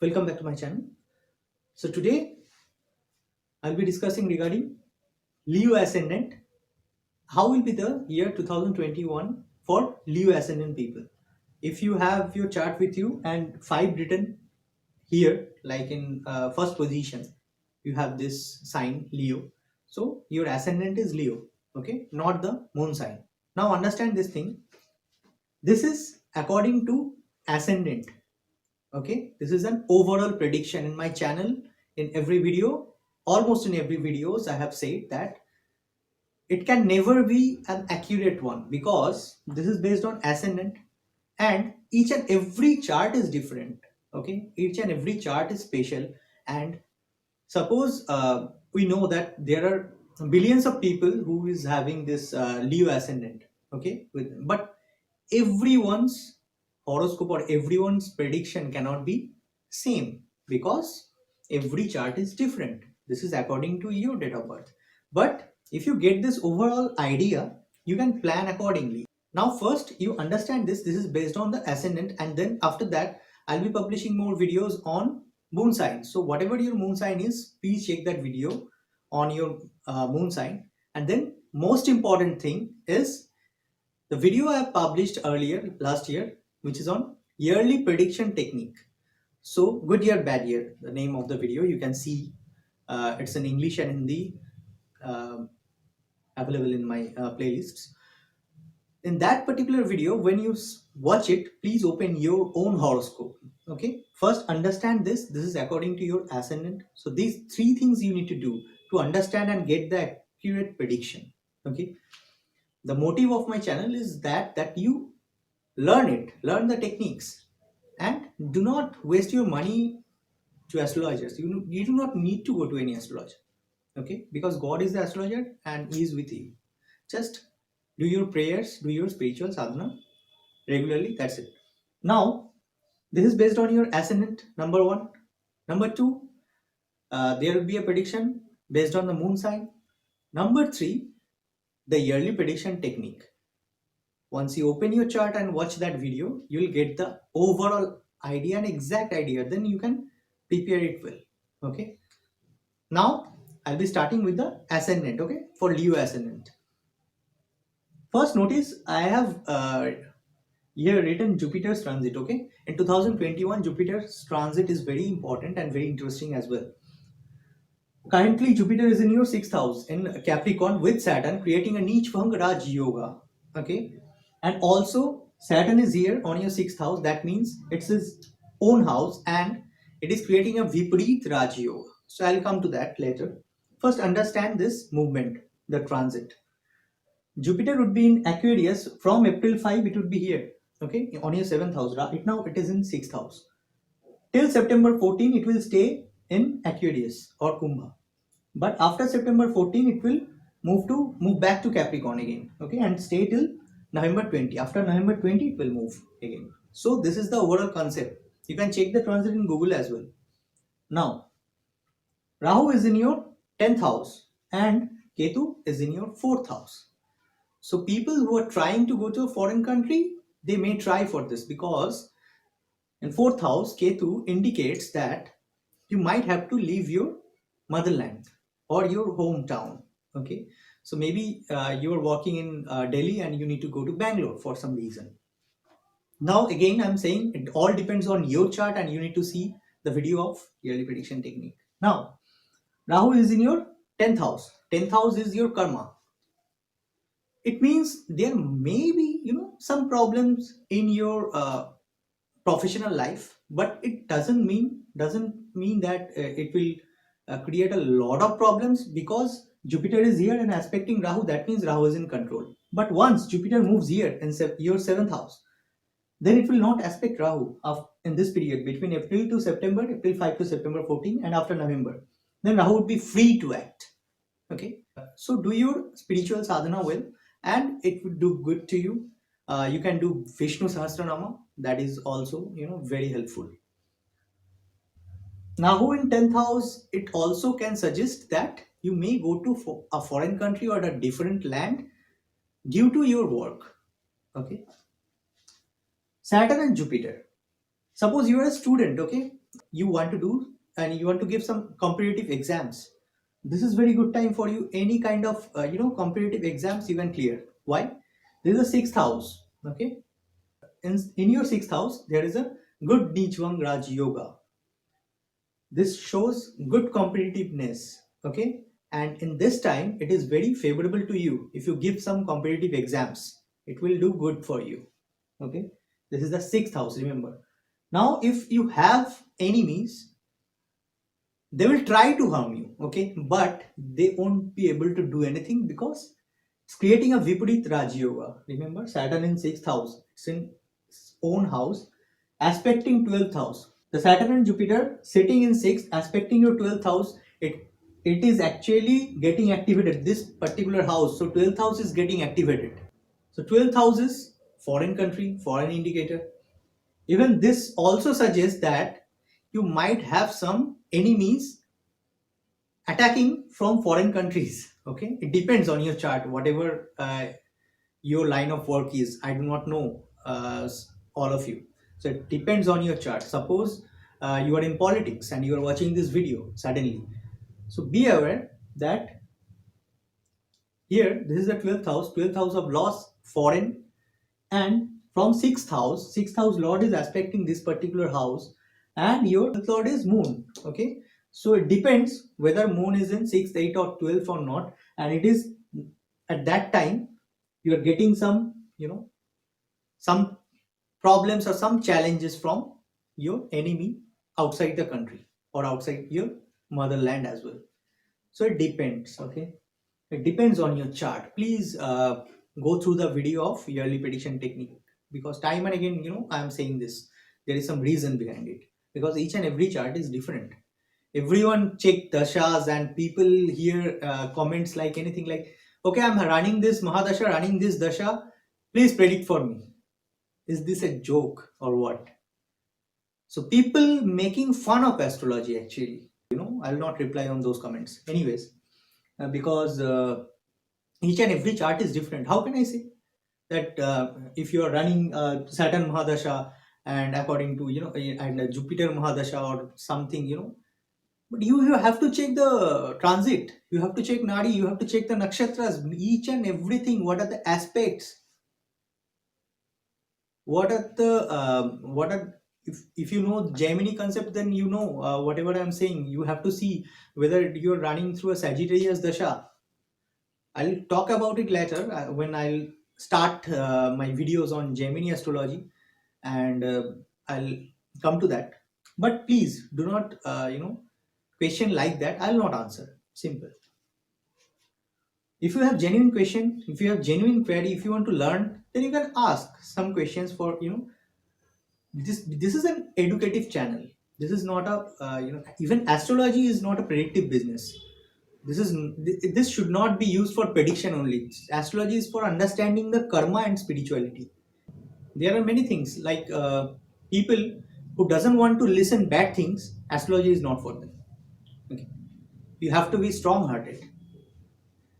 Welcome back to my channel. So today I'll be discussing regarding Leo ascendant. How will be the year 2021 for Leo ascendant people? If you have your chart with you and 5 written here, like in first position, you have this sign Leo. So your ascendant is Leo, okay, not the moon sign. Now understand this thing. This is according to ascendant. Okay, this is an overall prediction in my channel. In every video, almost in every videos, I have said that it can never be an accurate one because this is based on ascendant and each and every chart is different. Okay, each and every chart is special. And suppose we know that there are billions of people who is having this Leo ascendant. Okay, but everyone's horoscope or everyone's prediction cannot be same because every chart is different. This is according to your date of birth. But if you get this overall idea, you can plan accordingly. Now first you understand this is based on the ascendant, and then after that I'll be publishing more videos on moon sign. So whatever your moon sign is, please check that video on your moon sign. And then most important thing is the video I published earlier last year, which is on yearly prediction technique. So good year, bad year, the name of the video. You can see it's in English and Hindi, available in my playlists. In that particular video, when you watch it, please open your own horoscope. Okay, first understand this is according to your ascendant. So these 3 things you need to do to understand and get the accurate prediction. Okay, the motive of my channel is that you learn the techniques, and do not waste your money to astrologers. You do not need to go to any astrologer. Okay, because God is the astrologer and he is with you. Just do your prayers, do your spiritual sadhana regularly. That's it. Now this is based on your ascendant, number 1. Number 2, there will be a prediction based on the moon sign. Number 3, the yearly prediction technique. Once you open your chart and watch that video, you will get the overall idea and exact idea. Then you can prepare it well. Okay. Now I'll be starting with the ascendant. Okay, for Leo ascendant. First, notice I have here written Jupiter's transit. Okay, in 2021, Jupiter's transit is very important and very interesting as well. Currently, Jupiter is in your 6th house in Capricorn with Saturn, creating a Nichbhang Raj Yoga. Okay, and also Saturn is here on your 6th house. That means it's his own house and it is creating a Viparit Raj Yoga. So I'll come to that later. First, understand this movement, the transit. Jupiter would be in Aquarius from April 5. It would be here. Okay, on your 7th house. Right now it is in 6th house. Till September 14, it will stay in Aquarius or Kumbha. But after September 14, it will move back to Capricorn again. Okay, and stay till November 20. After November 20, it will move again. So this is the overall concept. You can check the transit in Google as well. Now, Rahu is in your 10th house and Ketu is in your 4th house. So people who are trying to go to a foreign country, they may try for this because in 4th house, Ketu indicates that you might have to leave your motherland or your hometown. Okay, so maybe you are working in Delhi and you need to go to Bangalore for some reason. Now again, I'm saying it all depends on your chart and you need to see the video of yearly prediction technique. Now, Rahu is in your 10th house. 10th house is your karma. It means there may be, some problems in your professional life, but it doesn't mean that it will create a lot of problems because Jupiter is here and aspecting Rahu. That means Rahu is in control. But once Jupiter moves here in your 7th house, then it will not aspect Rahu in this period between April to September, April 5 to September 14, and after November. Then Rahu would be free to act. Okay, so do your spiritual sadhana well, and it would do good to you. You can do Vishnu Sahasranama. That is also very helpful. Rahu in 10th house, it also can suggest that you may go to a foreign country or a different land due to your work. Okay. Saturn and Jupiter. Suppose you are a student, okay, you want to do, and you want to give some competitive exams, this is very good time for you. Any kind of competitive exams you can clear. Why? This is a sixth house. Okay, in your sixth house there is a good Nichwang Raj Yoga. This shows good competitiveness. Okay, and in this time it is very favorable to you. If you give some competitive exams, it will do good for you. Okay, this is the sixth house, remember. Now if you have enemies, they will try to harm you. Okay, but they won't be able to do anything because it's creating a Viparit Raj Yoga. Remember, Saturn in sixth house, it's in its own house, aspecting 12th house. The Saturn and Jupiter sitting in sixth, aspecting your 12th house, it is actually getting activated, this particular house. So 12th house is getting activated. So 12th house is foreign country, foreign indicator. Even this also suggests that you might have some enemies attacking from foreign countries. Okay, it depends on your chart, whatever your line of work is. I do not know all of you, so it depends on your chart. Suppose you are in politics and you are watching this video suddenly, so be aware that here this is the 12th house, 12th house of loss, foreign, and from sixth house lord is aspecting this particular house, and your lord is moon. Okay, so it depends whether moon is in 6th, 8th or 12th or not, and it is at that time you are getting some some problems or some challenges from your enemy outside the country or outside your motherland as well. So it depends. Okay, it depends on your chart. Please go through the video of yearly prediction technique, because time and again I am saying this, there is some reason behind it, because each and every chart is different. Everyone check dashas, and people hear comments like anything like, okay, I'm running this mahadasha, running this dasha, please predict for me. Is this a joke or what? So people making fun of astrology, actually, I'll not reply on those comments anyways, because each and every chart is different. How can I say that if you are running Saturn Mahadasha, and according to and Jupiter Mahadasha or something, but you have to check the transit, you have to check Nadi, you have to check the nakshatras, each and everything. What are the aspects? What are the what are if you know Gemini concept, then whatever I'm saying. You have to see whether you're running through a Sagittarius Dasha. I'll talk about it later when I'll start my videos on Gemini astrology, and I'll come to that. But please do not, question like that. I'll not answer. Simple. If you have genuine question, if you have genuine query, if you want to learn, then you can ask some questions for this. This is an educative channel. This is not a even astrology is not a predictive business. This should not be used for prediction only. Astrology is for understanding the karma and spirituality. There are many things like people who doesn't want to listen bad things. Astrology is not for them. Okay, you have to be strong hearted,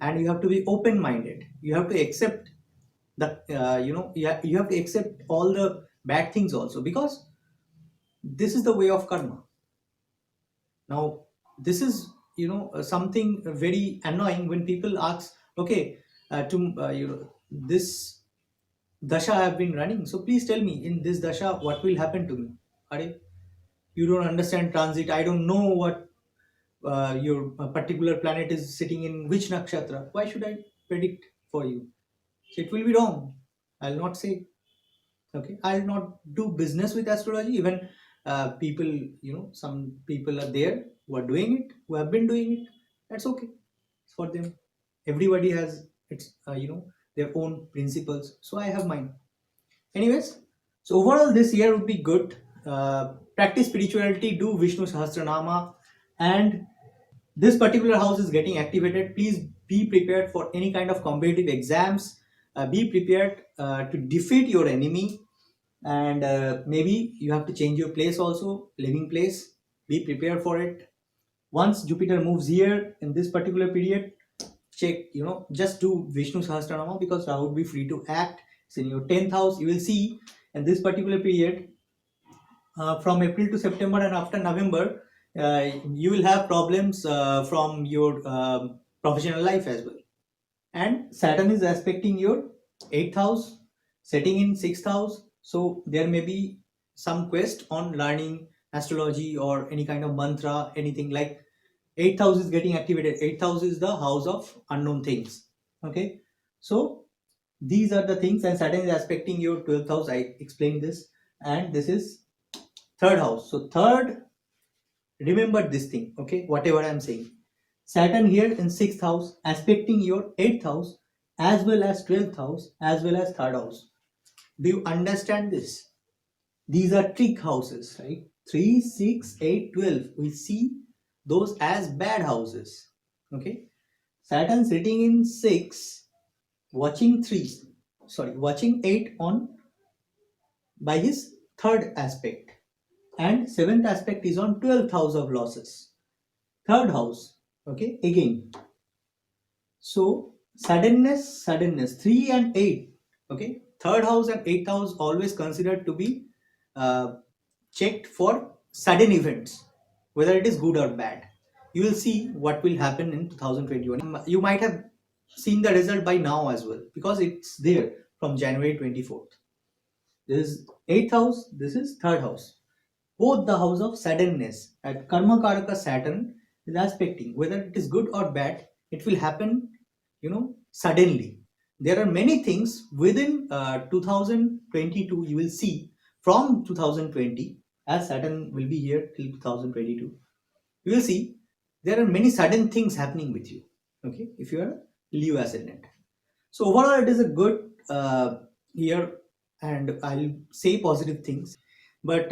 and you have to be open minded. You have to accept the you have to accept all the bad things also, because this is the way of karma. Now this is something very annoying when people ask, okay, to this dasha I have been running, so please tell me in this dasha what will happen to me. Are you don't understand transit, I don't know what your particular planet is sitting in which nakshatra, why should I predict for you? So it will be wrong. I'll not say. Okay, I'll not do business with astrology. Even people, some people are there who are doing it, who have been doing it. That's okay. It's for them. Everybody has its their own principles, so I have mine. Anyways, so overall this year would be good. Practice spirituality, do Vishnu Sahasranama, and this particular house is getting activated. Please be prepared for any kind of competitive exams. Be prepared to defeat your enemy, and maybe you have to change your place also, living place. Be prepared for it. Once Jupiter moves here in this particular period, check, just do Vishnu Sahasranama, because Rahu would be free to act. It's in your 10th house. You will see in this particular period from April to September, and after November, you will have problems from your professional life as well. And Saturn is aspecting your 8th house, setting in 6th house. So there may be some quest on learning astrology or any kind of mantra, anything like 8th house is getting activated. 8th house is the house of unknown things. Okay. So these are the things, and Saturn is aspecting your 12th house. I explained this, and this is third house. So third, remember this thing, okay? Whatever I'm saying. Saturn here in 6th house, aspecting your 8th house, as well as 12th house, as well as third house. Do you understand this? These are trick houses, right? 3, 6, 8, 12. We see those as bad houses. Okay. Saturn sitting in 6, watching 8 on by his third aspect, and 7th aspect is on 12th house of losses. Third house, okay, again. So suddenness, 3 and 8, okay. Third house and 8th house always considered to be checked for sudden events, whether it is good or bad. You will see what will happen in 2021. You might have seen the result by now as well, because it's there from January 24th. This is 8th house, this is third house. Both the house of suddenness at Karma Karaka Saturn is aspecting. Whether it is good or bad, it will happen, suddenly. There are many things within 2022 you will see from 2020, as Saturn will be here till 2022. You will see there are many sudden things happening with you, okay, if you are Leo ascendant. So overall, it is a good year, and I'll say positive things. But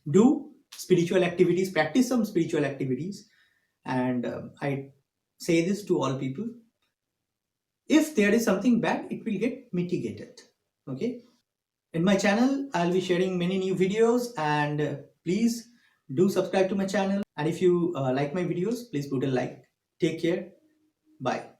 do spiritual activities, practice some spiritual activities, and I say this to all people: if there is something bad, it will get mitigated. Okay. In my channel, I'll be sharing many new videos, and please do subscribe to my channel. And if you like my videos, please put a like. Take care. Bye.